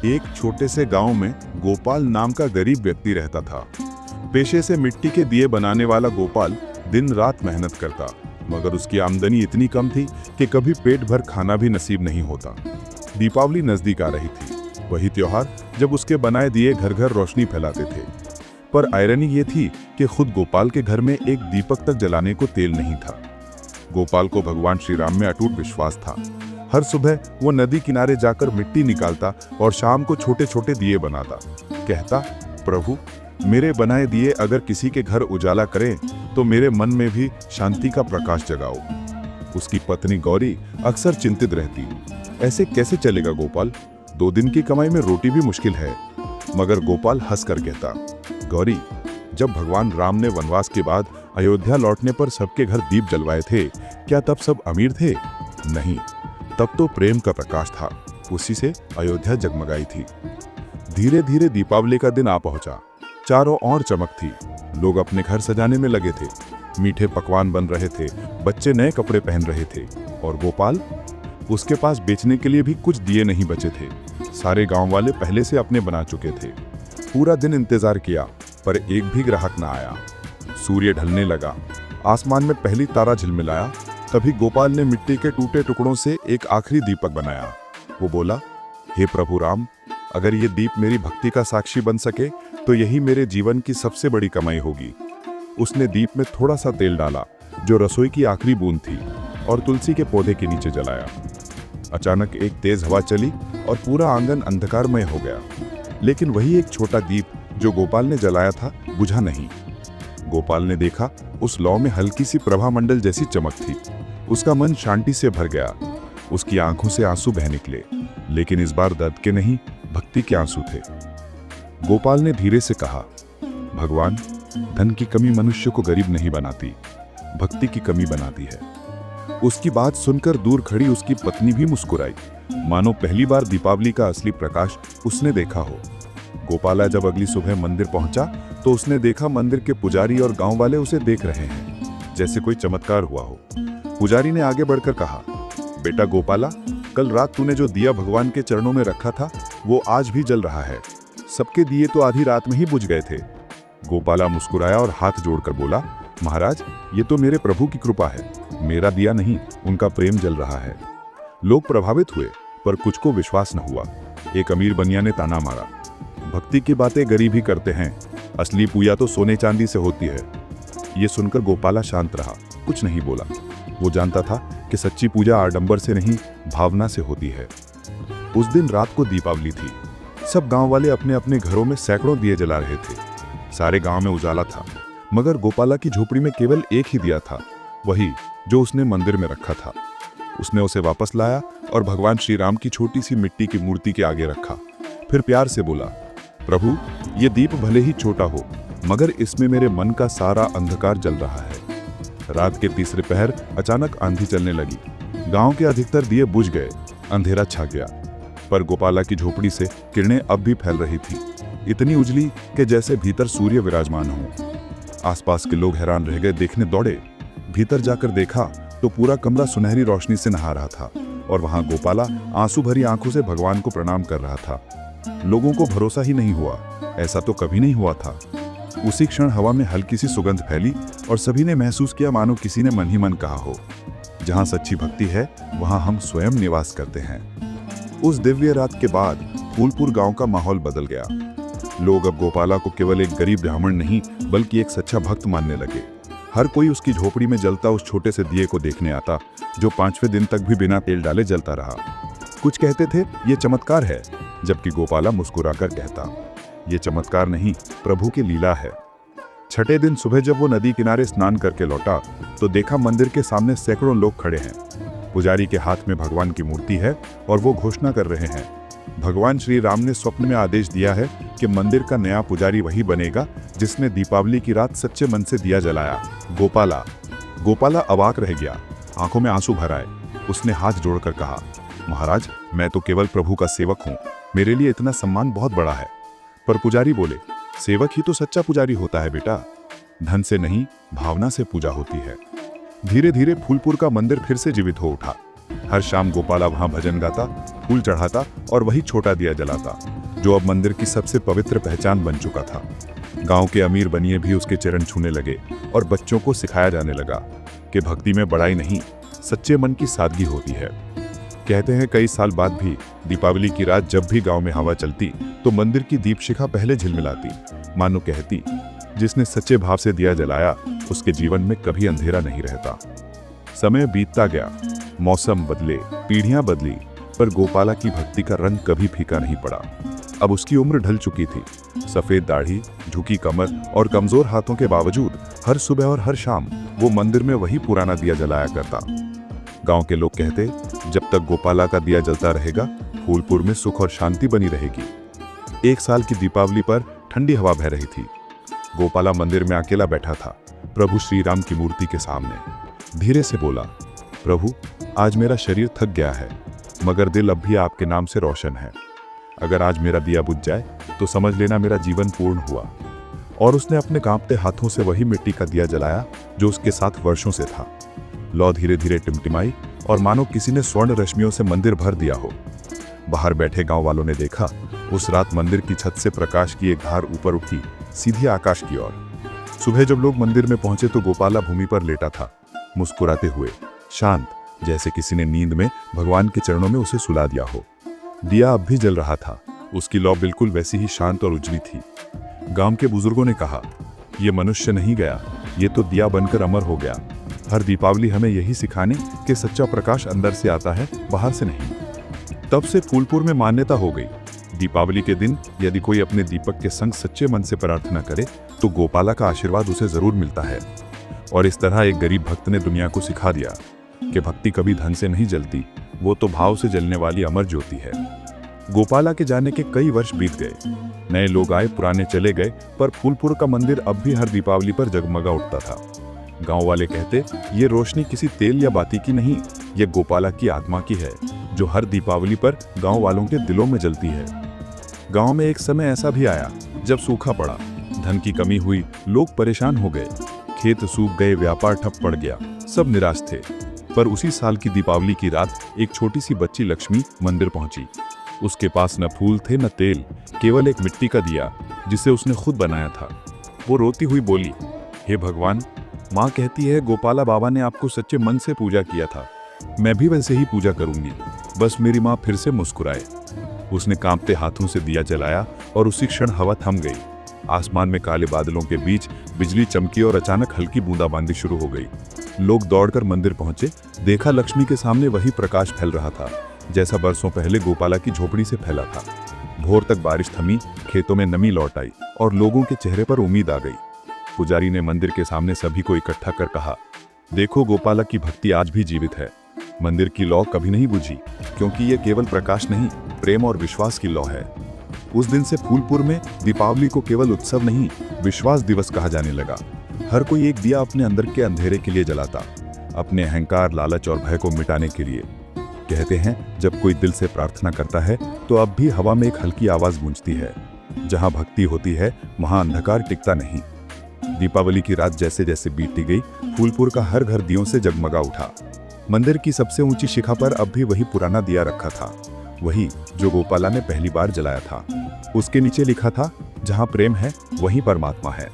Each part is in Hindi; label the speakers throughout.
Speaker 1: एक छोटे से गांव में गोपाल नाम का गरीब व्यक्ति रहता था। पेशे से मिट्टी के दिए बनाने वाला गोपाल दिन रात मेहनत करता, मगर उसकी आमदनी इतनी कम थी कि कभी पेट भर खाना भी नसीब नहीं होता। दीपावली नजदीक आ रही थी, वही त्योहार जब उसके बनाए दिए घर घर रोशनी फैलाते थे। पर आयरनी ये थी कि खुद गोपाल के घर में एक दीपक तक जलाने को तेल नहीं था। गोपाल को भगवान श्री राम में अटूट विश्वास था। हर सुबह वो नदी किनारे जाकर मिट्टी निकालता और शाम को छोटे छोटे दिए बनाता। कहता, प्रभु, मेरे बनाए दिए अगर किसी के घर उजाला करें तो मेरे मन में भी शांति का प्रकाश जगाओ। उसकी पत्नी गौरी अक्सर चिंतित रहती, ऐसे कैसे चलेगा गोपाल, 2 दिन की कमाई में रोटी भी मुश्किल है। मगर गोपाल हंसकर कहता, गौरी, जब भगवान राम ने वनवास के बाद अयोध्या लौटने पर सबके घर दीप जलवाए थे, क्या तब सब अमीर थे? नहीं, तब तो प्रेम का प्रकाश था, उसी से अयोध्या जगमगाई थी। धीरे धीरे दीपावली का दिन आ पहुंचा। चारों ओर चमक थी, लोग अपने घर सजाने में लगे थे, मीठे पकवान बन रहे थे, बच्चे नए कपड़े पहन रहे थे। और गोपाल, उसके पास बेचने के लिए भी कुछ दिए नहीं बचे थे। सारे गांव वाले पहले से अपने बना चुके थे। पूरा दिन इंतजार किया, पर एक भी ग्राहक ना आया। सूर्य ढलने लगा, आसमान में पहली तारा झिलमिलाया। तभी गोपाल ने मिट्टी के टूटे टुकड़ों से एक आखिरी दीपक बनाया। वो बोला, हे प्रभु राम, अगर ये दीप मेरी भक्ति का साक्षी बन सके तो यही मेरे जीवन की सबसे बड़ी कमाई होगी। उसने दीप में थोड़ा सा तेल डाला, जो रसोई की आखिरी बूंद थी, और तुलसी के पौधे के नीचे जलाया। अचानक एक तेज हवा चली और पूरा आंगन अंधकारमय हो गया। लेकिन वही एक छोटा दीप जो गोपाल ने जलाया था बुझा नहीं। गोपाल ने देखा, उस लौ में हल्की सी प्रभामंडल जैसी चमक थी। उसका मन शांति से भर गया। उसकी आंखों से आंसू बह निकले, लेकिन इस बार दर्द के नहीं, भक्ति के आंसू थे। गोपाल ने धीरे से कहा, भगवान, धन की कमी मनुष्य को गरीब नहीं बनाती, भक्ति की कमी बनाती है। उसकी बात सुनकर दूर खड़ी उसकी पत्नी भी मुस्कुराई, मानो पहली बार दीपावली का असली प्रकाश उसने देखा हो। गोपाला जब अगली सुबह मंदिर पहुंचा तो उसने देखा मंदिर के पुजारी और गांव वाले उसे देख रहे हैं, जैसे कोई चमत्कार हुआ हो। पुजारी ने आगे बढ़कर कहा, बेटा गोपाला, कल रात तूने जो दिया भगवान के चरणों में रखा था वो आज भी जल रहा है। सबके दिए तो आधी रात में ही बुझ गए थे। गोपाला मुस्कुराया और हाथ जोड़कर बोला, महाराज, ये तो मेरे प्रभु की कृपा है, मेरा दिया नहीं, उनका प्रेम जल रहा है। लोग प्रभावित हुए, पर कुछ को विश्वास न हुआ। एक अमीर बनिया ने ताना मारा, भक्ति की बातें गरीब ही करते हैं, असली पूजा तो सोने चांदी से होती है। ये सुनकर गोपाला शांत रहा, कुछ नहीं बोला। वो जानता था कि सच्ची पूजा आडंबर से नहीं, भावना से होती है। उस दिन रात को दीपावली थी। सब गांव वाले अपने अपने घरों में सैकड़ों दिए जला रहे थे। सारे गांव में उजाला था, मगर गोपाला की झोपड़ी में केवल एक ही दिया था, वही जो उसने मंदिर में रखा था। उसने उसे वापस लाया और भगवान श्री राम की छोटी सी मिट्टी की मूर्ति के आगे रखा। फिर प्यार से बोला, प्रभु, ये दीप भले ही छोटा हो, मगर इसमें मेरे मन का सारा अंधकार जल रहा है। रात के तीसरे पहर अचानक आंधी चलने लगी। गांव के अधिकतर दिए बुझ गए, अंधेरा छा गया। पर गोपाला की झोपड़ी से किरणें अब भी फैल रही थी, इतनी उजली कि जैसे भीतर सूर्य विराजमान हो। आसपास के लोग हैरान रह गए, देखने दौड़े। भीतर जाकर देखा तो पूरा कमरा सुनहरी रोशनी से नहा रहा था, और वहां गोपाला आंसू भरी आंखों से भगवान को प्रणाम कर रहा था। लोगों को भरोसा ही नहीं हुआ, ऐसा तो कभी नहीं हुआ था। उसी क्षण हवा में हल्की सी सुगंध फैली और सभी ने महसूस किया मानो किसी ने मन ही मन कहा हो, जहां सच्ची भक्ति है वहां हम स्वयं निवास करते हैं। उस दिव्य रात के बाद फूलपुर गांव का माहौल बदल गया। लोग अब गोपाला को केवल एक गरीब ब्राह्मण नहीं, बल्कि एक सच्चा भक्त मानने लगे। हर कोई उसकी झोपड़ी में जलता उस छोटे से दिए को देखने आता, जो 5वें दिन तक भी बिना तेल डाले जलता रहा। कुछ कहते थे ये चमत्कार है, जबकि गोपाला मुस्कुराकर कहता, ये चमत्कार नहीं, प्रभु की लीला है। छठे दिन सुबह जब वो नदी किनारे स्नान करके लौटा तो देखा मंदिर के सामने सैकड़ों लोग खड़े हैं। पुजारी के हाथ में भगवान की मूर्ति है और वो घोषणा कर रहे हैं, भगवान श्री राम ने स्वप्न में आदेश दिया है कि मंदिर का नया पुजारी वही बनेगा जिसने दीपावली की रात सच्चे मन से दिया जलाया। गोपाला अवाक रह गया, आंखों में आंसू भर आए। उसने हाथ जोड़कर कहा, महाराज, मैं तो केवल प्रभु का सेवक हूँ, मेरे लिए इतना सम्मान बहुत बड़ा है। पर पुजारी बोले, सेवक ही तो सच्चा पुजारी होता है बेटा, धन से नहीं, भावना से पूजा होती है। धीरे धीरे फूलपुर का मंदिर फिर से जीवित हो उठा। हर शाम गोपाला वहां भजन गाता, फूल चढ़ाता और वही छोटा दिया जलाता। जो अब मंदिर की सबसे पवित्र पहचान बन चुका था। गांव के अमीर बनिए भी उसके चरण छूने लगे और बच्चों को सिखाया जाने लगा कि भक्ति में बड़ाई नहीं, सच्चे मन की सादगी होती है। कहते हैं कई साल बाद भी दीपावली की रात जब भी गांव में हवा चलती तो मंदिर की दीपशिखा पहले झिलमिलाती, मानो कहती, जिसने सच्चे भाव से दिया जलाया उसके जीवन में कभी अंधेरा नहीं रहता। समय बीतता गया, मौसम बदले, पीढ़ियां बदली, पर गोपाला की भक्ति का रंग कभी फीका नहीं पड़ा। अब उसकी उम्र ढल चुकी थी। सफेद दाढ़ी, झुकी कमर और कमजोर हाथों के बावजूद हर सुबह और हर शाम वो मंदिर में वही पुराना दिया जलाया करता। गांव के लोग कहते, जब तक गोपाला का दिया जलता रहेगा फूलपुर में सुख और शांति बनी रहेगी। एक साल की दीपावली पर ठंडी हवा बह रही थी। गोपाला मंदिर में अकेला बैठा था, प्रभु श्री राम की मूर्ति के सामने। धीरे से बोला, प्रभु, आज मेरा शरीर थक गया है, मगर दिल अब भी आपके नाम से रोशन है। अगर आज मेरा दिया बुझ जाए तो समझ लेना मेरा जीवन पूर्ण हुआ। और उसने अपने कांपते हाथों से वही मिट्टी का दिया जलाया जो उसके साथ वर्षों से था। लौ धीरे धीरे टिमटिमाई और मानो किसी ने स्वर्ण रश्मियों से मंदिर भर दिया हो। बाहर बैठे गांव वालों ने देखा, उस रात मंदिर की छत से प्रकाश की एक धार ऊपर उठी, सीधी आकाश की ओर। सुबह जब लोग मंदिर में पहुंचे तो गोपाला भूमि पर लेटा था, मुस्कुराते हुए, शांत, जैसे किसी ने नींद में भगवान के चरणों में उसे सुला दिया हो। दिया अब भी जल रहा था, उसकी लौ बिल्कुल वैसी ही शांत और उजली थी। गांव के बुजुर्गों ने कहा, यह मनुष्य नहीं गया, ये तो दिया बनकर अमर हो गया। हर दीपावली हमें यही सिखाने कि सच्चा प्रकाश अंदर से आता है, बाहर से नहीं। तब से फूलपुर में मान्यता हो गई, दीपावली के दिन यदि कोई अपने दीपक के संग सच्चे मन से प्रार्थना करे तो गोपाला का आशीर्वाद उसे जरूर मिलता है। और इस तरह एक गरीब भक्त ने दुनिया को सिखा दिया कि भक्ति कभी धन से नहीं जलती, वो तो भाव से जलने वाली अमर ज्योति है। गोपाला के जाने के कई वर्ष बीत गए, नए लोग आए, पुराने चले गए, पर फूलपुर का मंदिर अब भी हर दीपावली पर जगमगा उठता था। गांव वाले कहते, ये रोशनी किसी तेल या बाती की नहीं, ये गोपाला की आत्मा की है, जो हर दीपावली पर गांव वालों के दिलों में जलती है। गांव में एक समय ऐसा भी आया जब सूखा पड़ा, धन की कमी हुई, लोग परेशान हो गए, खेत सूख गए, व्यापार ठप पड़ गया, सब निराश थे। पर उसी साल की दीपावली की रात एक छोटी सी बच्ची लक्ष्मी मंदिर पहुंची। उसके पास न फूल थे न तेल, केवल एक मिट्टी का दिया जिसे उसने खुद बनाया था। वो रोती हुई बोली, हे भगवान, माँ कहती है गोपाला बाबा ने आपको सच्चे मन से पूजा किया था, मैं भी वैसे ही पूजा करूंगी, बस मेरी माँ फिर से मुस्कुराए। उसने कांपते हाथों से दिया जलाया और उसी क्षण हवा थम गई। आसमान में काले बादलों के बीच बिजली चमकी और अचानक हल्की बूंदाबांदी शुरू हो गई। लोग दौड़कर मंदिर पहुंचे, देखा लक्ष्मी के सामने वही प्रकाश फैल रहा था जैसा बरसों पहले गोपाला की झोपड़ी से फैला था। भोर तक बारिश थमी, खेतों में नमी लौट आई और लोगों के चेहरे पर उम्मीद आ गई। पुजारी ने मंदिर के सामने सभी को इकट्ठा कर कहा, देखो गोपाला की भक्ति आज भी जीवित है। मंदिर की लौ कभी नहीं बुझी, क्योंकि ये केवल प्रकाश नहीं, प्रेम और विश्वास की लौ है। उस दिन से फूलपुर में दीपावली को केवल उत्सव नहीं, विश्वास दिवस कहा जाने लगा। हर कोई एक दिया अपने अंदर के अंधेरे के लिए जलाता, अपने अहंकार, लालच और भय को मिटाने के लिए। कहते हैं जब कोई दिल से प्रार्थना करता है तो अब भी हवा में एक हल्की आवाज गूंजती है, जहां भक्ति होती है वहां अंधकार टिकता नहीं। दीपावली की रात जैसे जैसे बीतती गई, फूलपुर का हर घर दियों से जगमगा उठा। मंदिर की सबसे ऊंची शिखा पर अब भी वही पुराना दिया रखा था, वही जो गोपाला ने पहली बार जलाया था। उसके नीचे लिखा था, जहां प्रेम है वहीं परमात्मा है।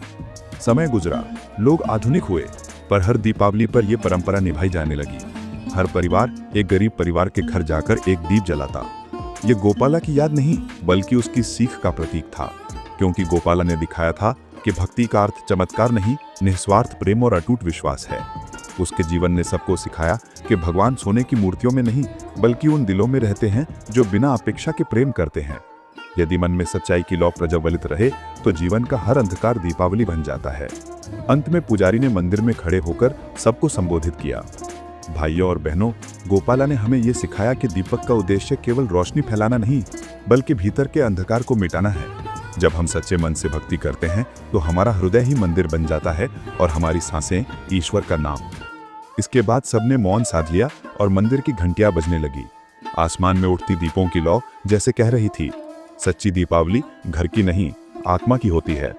Speaker 1: समय गुजरा, लोग आधुनिक हुए, पर हर दीपावली पर यह परंपरा निभाई जाने लगी। हर परिवार एक गरीब परिवार के घर जाकर एक दीप जलाता। ये गोपाला की याद नहीं, बल्कि उसकी सीख का प्रतीक था, क्योंकि गोपाला ने दिखाया था कि भक्ति का अर्थ चमत्कार नहीं, निस्वार्थ प्रेम और अटूट विश्वास है। उसके जीवन ने सबको सिखाया कि भगवान सोने की मूर्तियों में नहीं, बल्कि उन दिलों में रहते हैं जो बिना अपेक्षा के प्रेम करते हैं। यदि मन में सच्चाई की लौ प्रज्वलित रहे तो जीवन का हर अंधकार दीपावली बन जाता है। अंत में पुजारी ने मंदिर में खड़े होकर सबको संबोधित किया, भाइयों और बहनों, गोपाला ने हमें ये सिखाया कि दीपक का उद्देश्य केवल रोशनी फैलाना नहीं, बल्कि भीतर के अंधकार को मिटाना है। जब हम सच्चे मन से भक्ति करते हैं तो हमारा हृदय ही मंदिर बन जाता है और हमारी सांसें ईश्वर का नाम। इसके बाद सबने मौन साध लिया और मंदिर की घंटियां बजने लगी। आसमान में उठती दीपों की लौ जैसे कह रही थी, सच्ची दीपावली घर की नहीं, आत्मा की होती है।